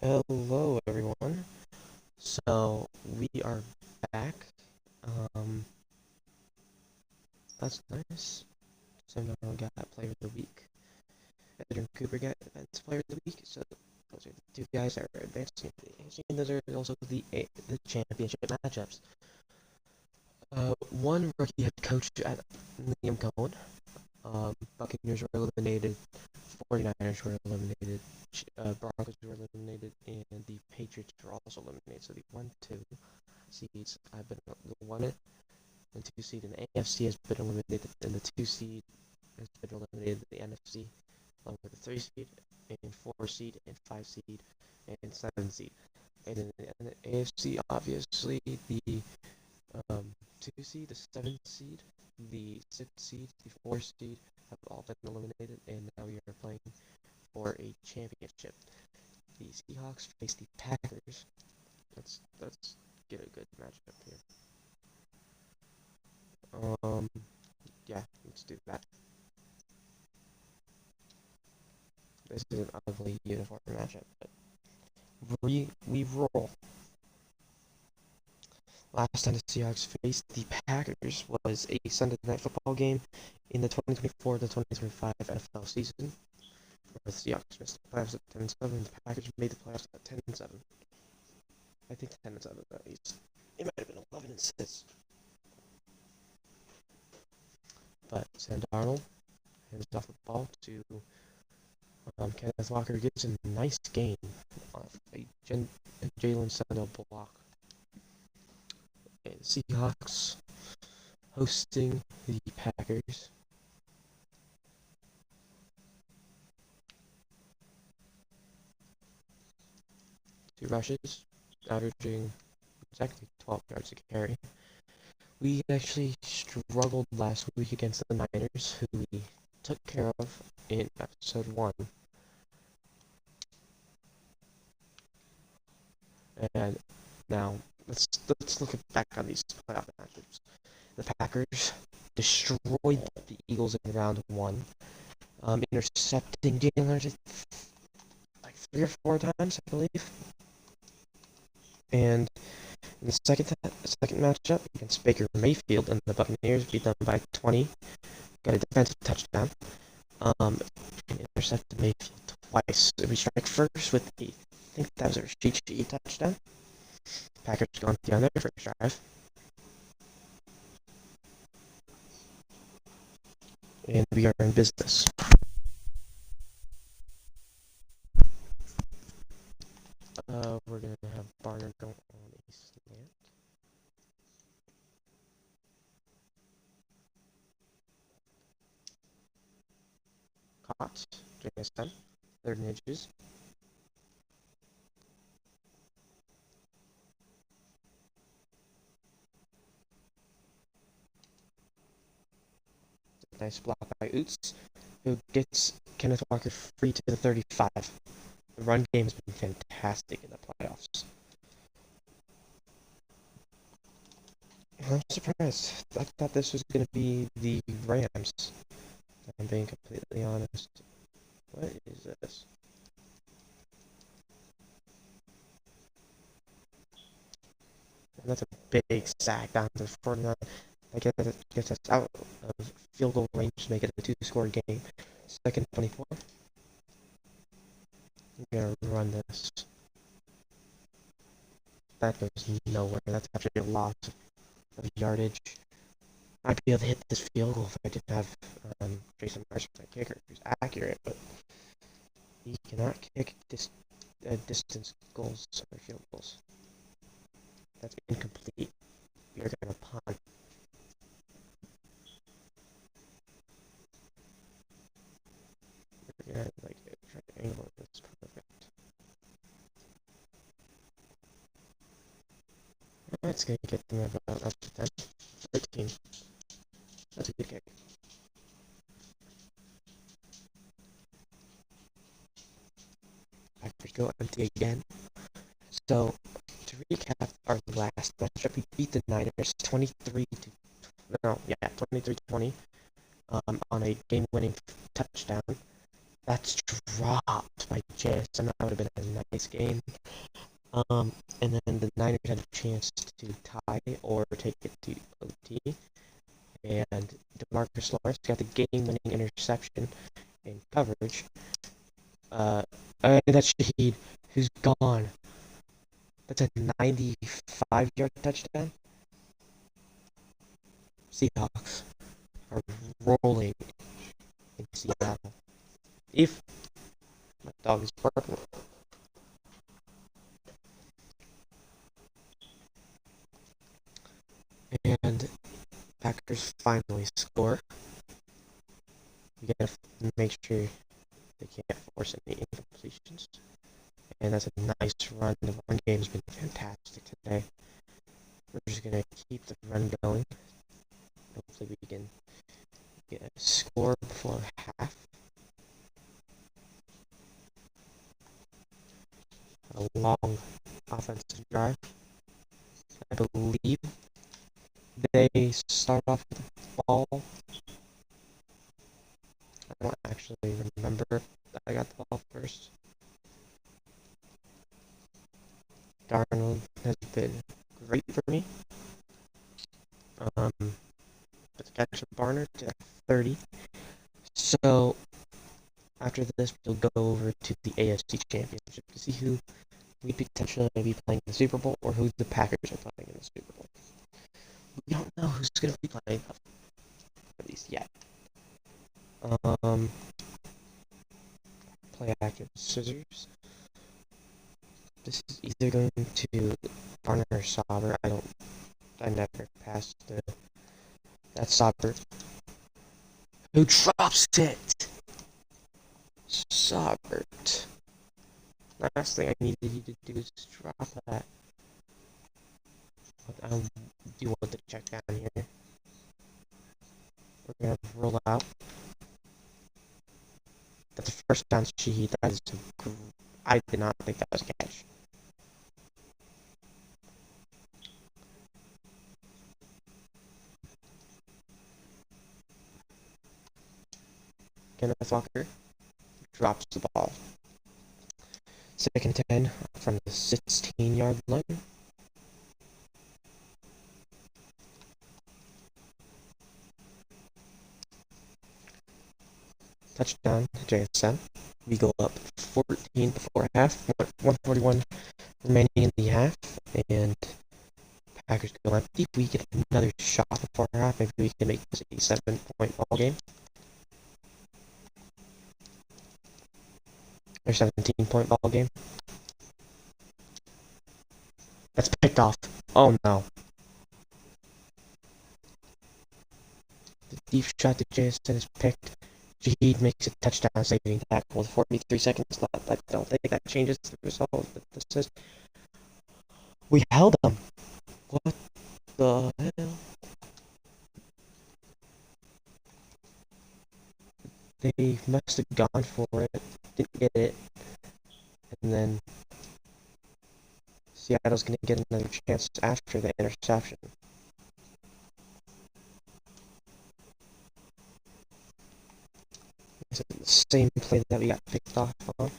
Hello, everyone. So we are back. Um, that's nice. Sam Darnold got Player of the Week. Edgerrin Cooper got Defense Player of the Week. So those are the two guys that are advancing. And those are also the championship matchups. One rookie head coach at Liam Cohen. Buccaneers were eliminated. 49ers were eliminated. Broncos were eliminated, and the Patriots were also eliminated. So the 1-2 seeds have been the 1 and 2 seed in the AFC has been eliminated, and the 2 seed has been eliminated in the NFC, along with the 3 seed, and 4 seed, and 5 seed, and 7 seed. And in the AFC, obviously, the 2 seed, the 7 seed, the 6 seed, the 4 seed have all been eliminated, and now we are playing for a championship. The Seahawks face the Packers. Let's get a good matchup here. Yeah, let's do that. This is an ugly uniform matchup, but we roll. Last time the Seahawks faced the Packers was a Sunday Night Football game in the 2024 to 2025 NFL season, where the Seahawks missed the playoffs at 10-7. The Packers made the playoffs at 10-7. I think 10-7 at least. It might have been 11-6. But Sam Darnold hands off the ball to Kenneth Walker, gets a nice game off a Jalen Sandell block. And Seahawks hosting the Packers. Two rushes, averaging exactly 12 yards a carry. We actually struggled last week against the Niners, who we took care of in episode 1. And now let's look back on these playoff matchups. The Packers destroyed the Eagles in round 1, intercepting Jalen Hurts like 3 or 4 times, I believe. And in the second matchup against Baker Mayfield, and the Buccaneers beat them by 20, got a defensive touchdown, and intercepted Mayfield twice. We strike first with I think that was a Rashid touchdown. Packers going on their first drive. And we are in business. We're going to have Barner go on a slant. Caught. James 10. 3rd and inches. Nice block by Oots, who gets Kenneth Walker free to the 35. The run game has been fantastic in the playoffs. I'm surprised. I thought this was going to be the Rams. I'm being completely honest. What is this? And that's a big sack down to 49. I gets us out of field goal range to make it a 2-score game. 2nd 24. I'm going to run this. That goes nowhere. That's actually a loss of yardage. I'd be able to hit this field goal if I didn't have Jason Marshall, my kicker, who's accurate, but he cannot kick distance goals or field goals. That's incomplete. We are going to punt. We're going to try to angle this perfect. That's going to get them about up to 10. 13. That's a good kick. Packers go empty again. So, to recap our last matchup, we beat the Niners 23-20 on a game-winning touchdown. That's dropped by JSN. That would have been a nice game. And then the Niners had a chance to tie or take it to OT. And DeMarcus Lawrence got the game-winning interception in coverage. That's Shaheed, who's gone. That's a 95-yard touchdown. Seahawks are rolling in Seattle. If my dog is barking. And Packers finally score. You gotta make sure they can't force any incompletions. And that's a nice run. The run game's been fantastic today. We're just gonna keep the run going. Hopefully we can get a score before half. A long offensive drive. I believe they start off with the ball. I don't actually remember that I got the ball first. Darnold has been great for me. Let's catch a Barner to 30. So after this, we'll go over to the AFC Championship to see who we potentially may be playing in the Super Bowl or who the Packers are playing in the Super Bowl. We don't know who's going to be playing, at least yet. Play active scissors. This is either going to Barner or Sauber. I never passed that's Sauber. Who drops it? Saubert. Last thing I needed you to do is drop that. But I do want to check down here. We're gonna roll out. That's the first down sheet. That is I did not think that was a catch. Kenneth Walker drops the ball. 2nd and 10 from the 16-yard line. Touchdown to JSN. We go up 14 before half. 141 remaining in the half. And Packers go empty. We get another shot before half. Maybe we can make this a 7-point ball game. Or 17-point ball game. That's picked off. Oh no. The deep shot to JSN is picked. Shaheed makes a touchdown saving tackle with 43 seconds left. I don't think that changes the result, but this is... We held them. What the hell? They must have gone for it, didn't get it, and then Seattle's going to get another chance after the interception. Is it the same play that we got picked off on?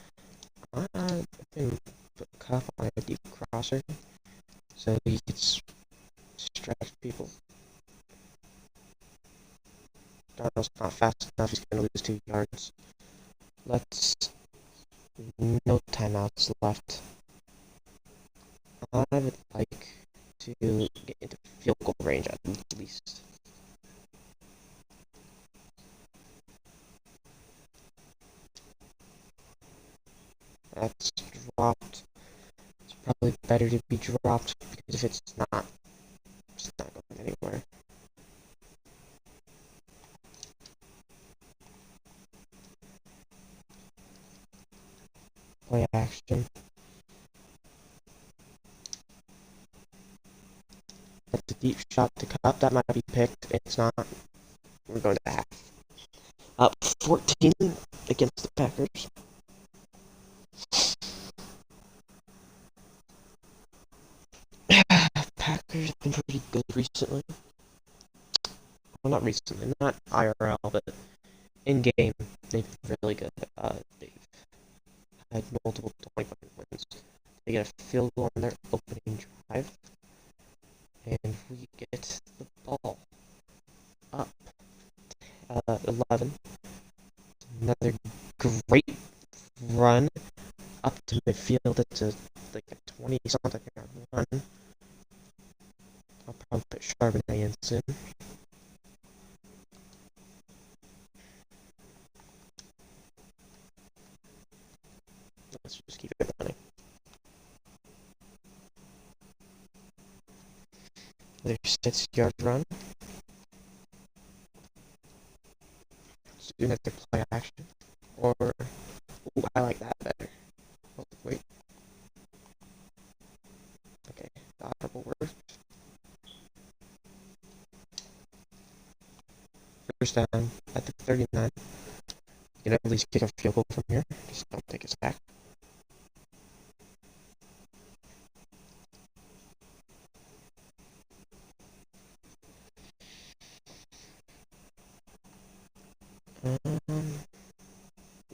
I can put Cup on a deep crosser so he can stretch people. Darnold's not fast enough, he's going to lose 2 yards. No timeouts left. I would like to get into field goal range at least. That's dropped. It's probably better to be dropped because if it's not going anywhere. Play action. That's a deep shot to Cup. That might be picked. It's not. We're going to half. Up 14 against the Packers. Packers have been pretty good recently. Well, not recently, not IRL, but in game, they've been really good. They've had multiple 20-point wins. They get a field goal on their opening drive, and we get the ball up 11. Another great run up to midfield. It's like a 20-something yard run. I'll probably put Charbonnet in soon. Let's just keep it running. Another 6-yard run. Let's do another play action. Or, ooh, I like that better. Oh, wait. Okay, the audible word. First down at the 39. You can at least kick a field goal from here. Just don't take a sack.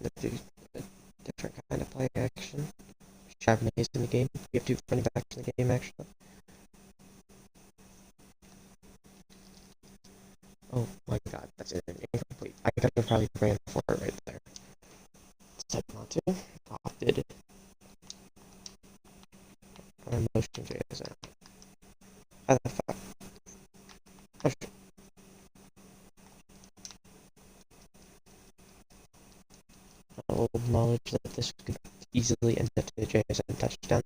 Let's do a different kind of play action. Charbonnet's in the game. We have 2 running backs in the game, actually. Oh my god, that's incomplete. I could have probably ran for it right there. Decided not to. Opted. Motion JSN. How the fuck? Oh, shit. I'll acknowledge that this could easily end up to a JSN touchdown.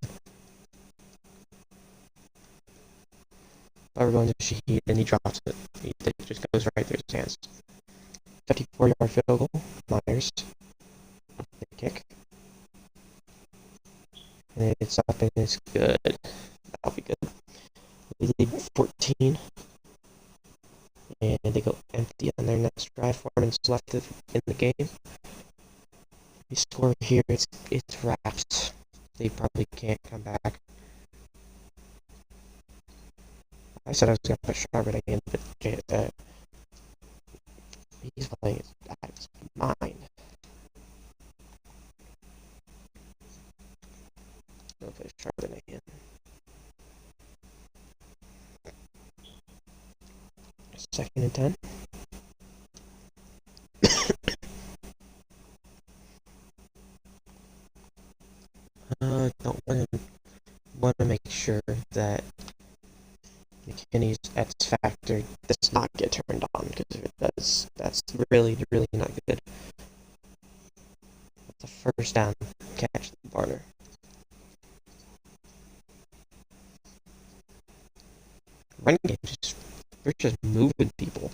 But we're going to Shaheed, and he drops it. It just goes right through his hands. 54-yard field goal. Myers. The kick. And it's up and it's good. That'll be good. We lead 14. And they go empty on their next drive. 4 minutes left in the game. We score here, it's wraps. They probably can't come back. I said I was going to put Charbonnet in, but he's playing out of his mind. I'll put Charbonnet in. Second and 10. Don't want to make sure that McKinney's X factor does not get turned on, because if it does, that's really, really not good. That's a first down catch, Barner. Running game we're just moving people.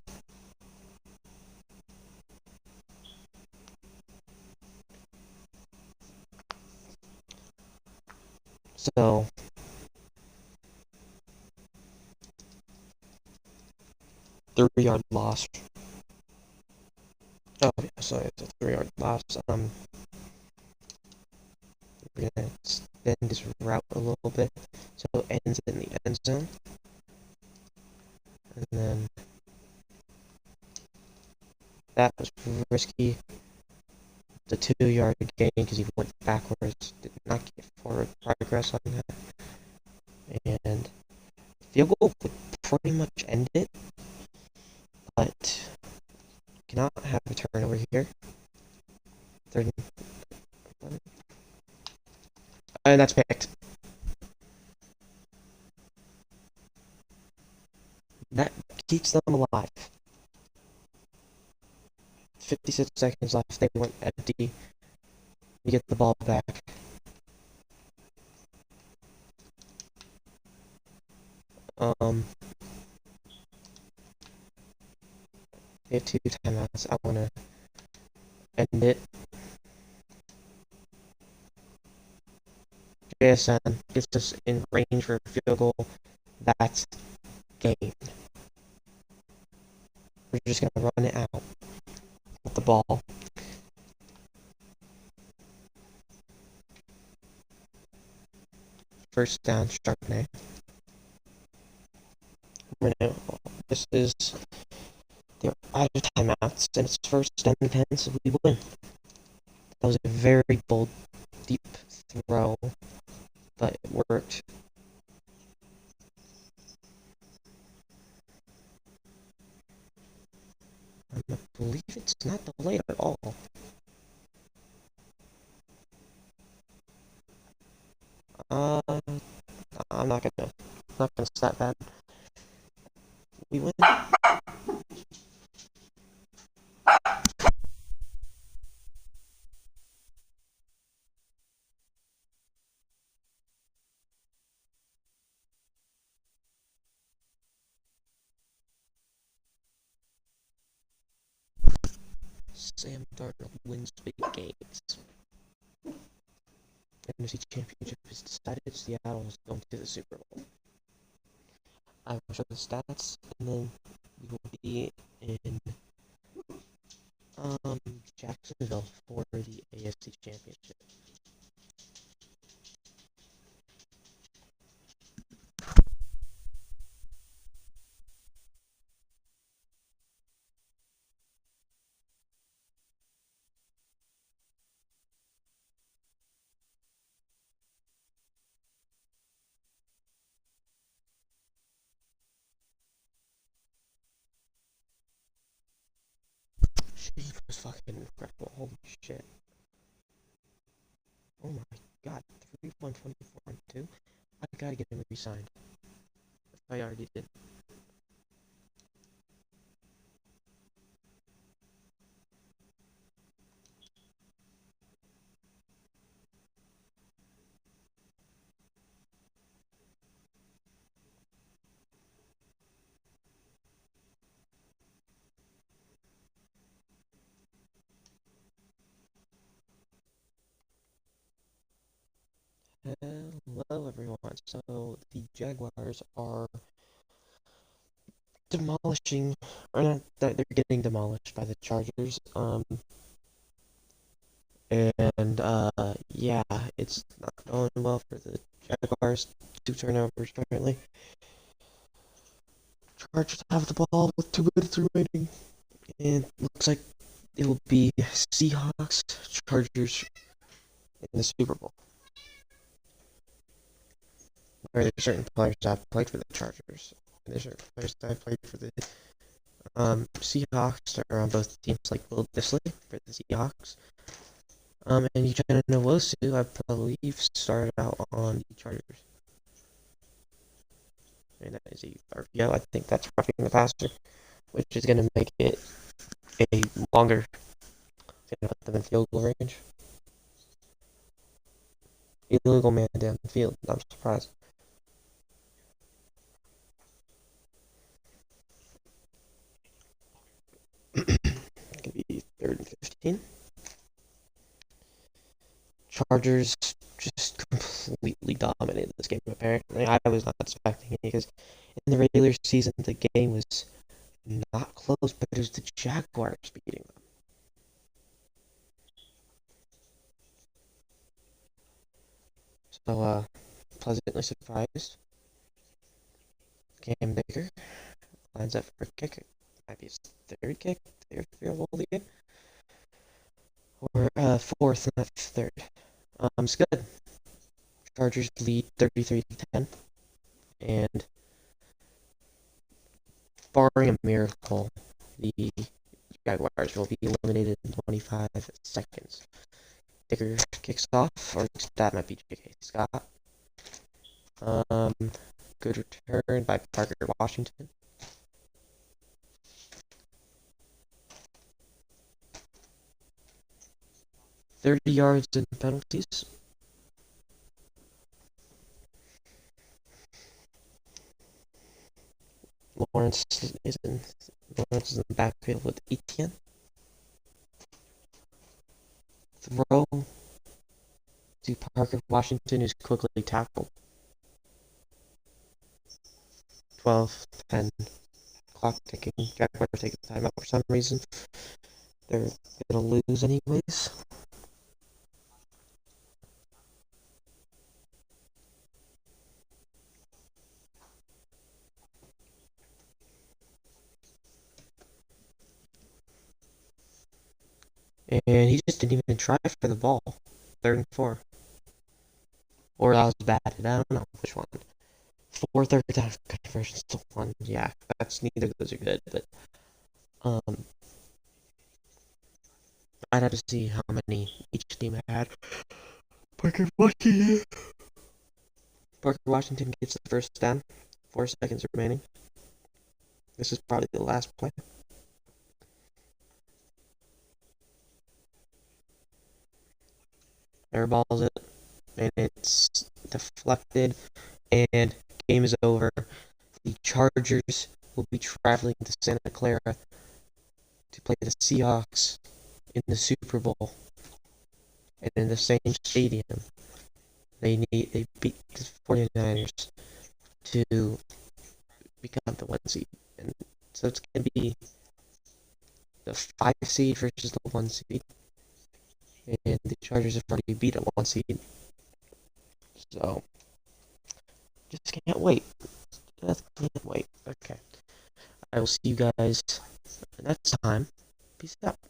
So 3-yard loss. Oh yeah, so it's a 3-yard loss. We're gonna extend this route a little bit so it ends in the end zone. And then that was risky. The 2-yard gain because he went backwards, did not get forward progress on that. And field goal would pretty much end it, but cannot have a turnover here. Third and that's picked. That keeps them alive. 56 seconds left. They went empty. We get the ball back. We have 2 timeouts. I want to end it. JSN gets us in range for a field goal. That's game. We're just going to run it out with the ball. First down, Charbonnet. This is They're out of timeouts, and it's first and 10, so we win. That was a very bold, deep throw, but it worked. I believe it's not delayed at all. I'm not gonna stat bad. We win. Sam Darnold wins big games. NFC Championship is decided. Seattle is going to the Super Bowl. I will show the stats, and then we will be in Jacksonville for the AFC Championship. She was fucking incredible. Holy shit. Oh my god. 3-1-24 and 2. I gotta get him re-signed. I already did. Hello everyone. So the Jaguars are demolishing, or not, they're getting demolished by the Chargers. Yeah, it's not going well for the Jaguars. 2 turnovers currently. Chargers have the ball with 2 minutes remaining, and looks like it will be Seahawks Chargers in the Super Bowl. Where there's certain players that have played for the Chargers, and there's certain players that have played for the Seahawks that are on both teams, like Will Disley for the Seahawks. And Uchenna Nwosu, I believe, started out on the Chargers. And that is a RPO. I think that's roughing the passer, which is going to make it a longer. It's going to put them in field goal range. Illegal man down the field. I'm surprised. It could be 3rd and 15. Chargers just completely dominated this game, apparently. I was not expecting it because in the regular season, the game was not close, but it was the Jaguars beating them. So, pleasantly surprised. Cam Baker lines up for a kick. It might be his 3rd kick, 3rd field goal of the game. Or, 4th, not 3rd. It's good. Chargers lead 33-10. And barring a miracle, the Jaguars will be eliminated in 25 seconds. Baker kicks off, or that might be J.K. Scott. Good return by Parker Washington. $30 in penalties. Lawrence is in the backfield with Etienne. Throw to Parker Washington, who's quickly tackled. 12-10. Clock ticking. Jaguars take a timeout for some reason. They're gonna lose anyways. and he just didn't even try for the ball. 3rd and 4. Or that was batted. I don't know which one. 4 third down conversions to 1. Yeah, that's neither of those are good, but um, I'd have to see how many each team had. Parker Washington. Parker Washington gets the first down. 4 seconds remaining. This is probably the last play. Airballs it, and it's deflected, and game is over. The Chargers will be traveling to Santa Clara to play the Seahawks in the Super Bowl, and in the same stadium. They beat the 49ers to become the 1 seed, and so it's gonna be the 5 seed versus the 1 seed, and the Chargers have already beat a 1 seed, so just can't wait. Just can't wait. Okay, I will see you guys next time. Peace out.